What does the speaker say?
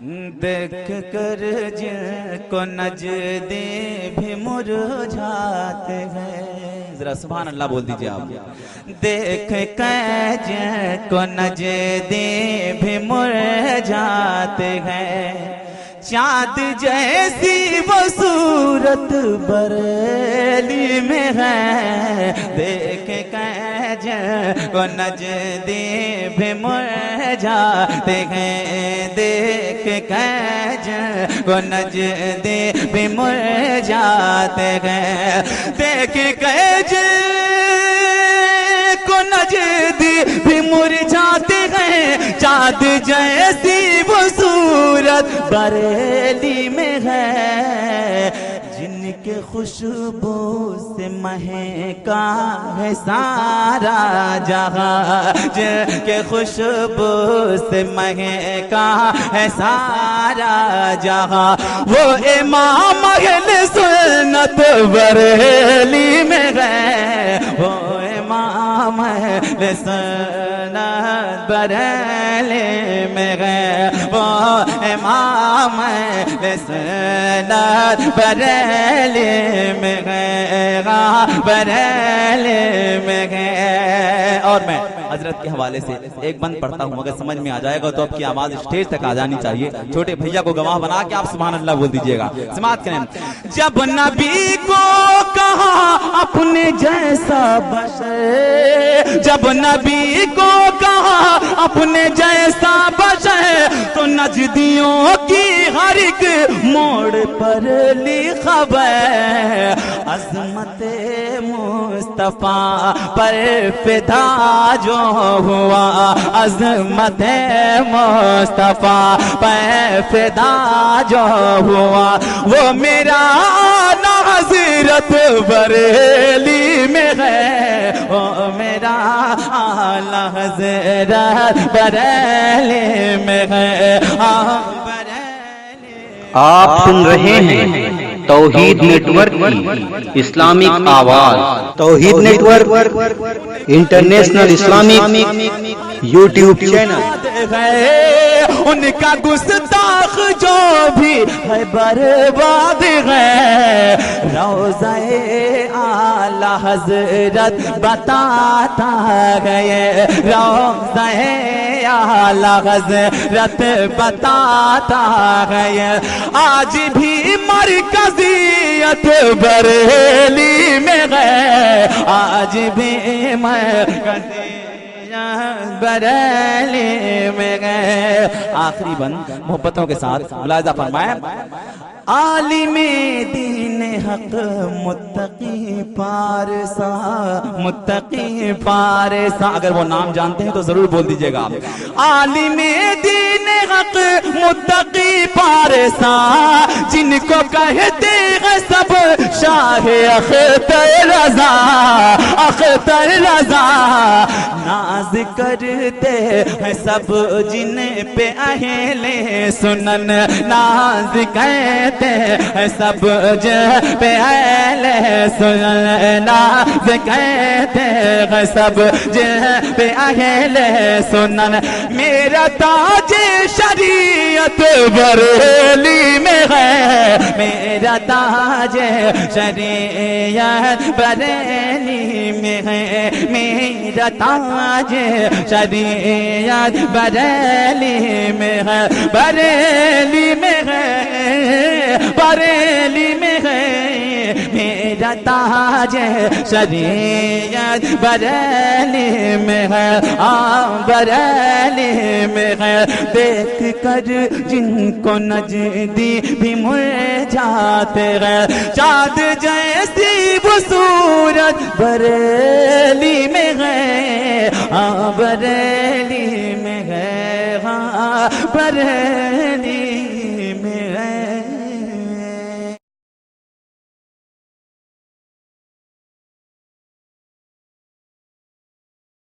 دیکھ کر جن کو نجدی بھی مرجھاتے ہیں، ذرا سبحان اللہ بول دیجئے آپ۔ دیکھ کر جن کو نجدی بھی مرجھاتے ہیں، چاند جیسی وہ صورت بریلی میں ہے۔ دیکھ کر جن کو نجدی بھی مرجھاتے ہیں، دیکھ کر جن کو نجدی بھی مرجھاتے ہیں، دیکھ کر جن کو نجدی بھی مرجھاتے ہیں، چاند جیسی وہ صورت بریلی میں ہے، جن کے خوشبو سے مہکا ہے سارا جہاں، جن کے خوشبو سے مہکا ہے سارا جہاں، وہ امام اہل سنت بریلی میں ہے، وہ امام اہل سنت بریلی میں ہے، وہ امام اہل سنت بریلی میں ہے، بریلی میں ہے۔ اور میں حضرت کے حوالے سے ایک بند پڑھتا ہوں، اگر سمجھ میں آ جائے گا تو آپ کی آواز اسٹیج تک آ جانی چاہیے، چھوٹے بھیا کو گواہ بنا کے آپ سبحان اللہ بول دیجئے گا، سماعت کریں۔ جب نبی کو کہا اپنے جیسا بشر، جب نبی کو کہا اپنے جیسا بشر، تو نجدیوں کی ہر ایک موڑ پر لی خبر، عظمت مصطفیٰ پر فدا جو ہوا، عظمت مصطفیٰ پر فدا جو ہوا، وہ میرا حضرت بریلی میں ہے، وہ میرا اعلیٰ حضرت بریلی میں ہے۔ آپ سن رہے ہیں توحید نیٹ ورک کی اسلامک آواز، Tauheed network international Islamic YouTube channel. ان کا گستاخ جو بھی ہے برباد ہے، روضہ اعلیٰ حضرت بتاتا ہے، روضہ اعلیٰ حضرت بتاتا ہے، آج بھی مرکزیت بریلی میں ہے، آج بھی مرکزیت بریلی میں گئے۔ آخری بند محبتوں کے ساتھ ملاحظہ فرمائیں۔ عالم دین حق متقی پارسا، متقی پارسا، اگر وہ نام جانتے ہیں تو ضرور بول دیجئے گا۔ عالم دین حق متقی پارسا، جن کو کہتے ہیں سب شاہ اختر رضا، اختر رضا، ناز کرتے ہیں سب جن پہ اہل سنن، ناز کہتے ہیں سب جن پہ اہل سنن، ناز کہتے ہیں سب جن پہ اہل سنن، میرا تاج شریعت بریلی میں ہے، میرا تاج شریعت بریلی میں ہے، میرا تاج شریعت بریلی میں ہے، بریلی میں ہے، بریلی میں ہے، میرا تاج شریعت بریلی میں ہے، بریلی میں ہے۔ دیکھ کر جن کو نجدی بھی مرجھاتے ہیں، چاند جیسی وہ صورت بریلی میں ہے، بریلی میں ہے، بریلی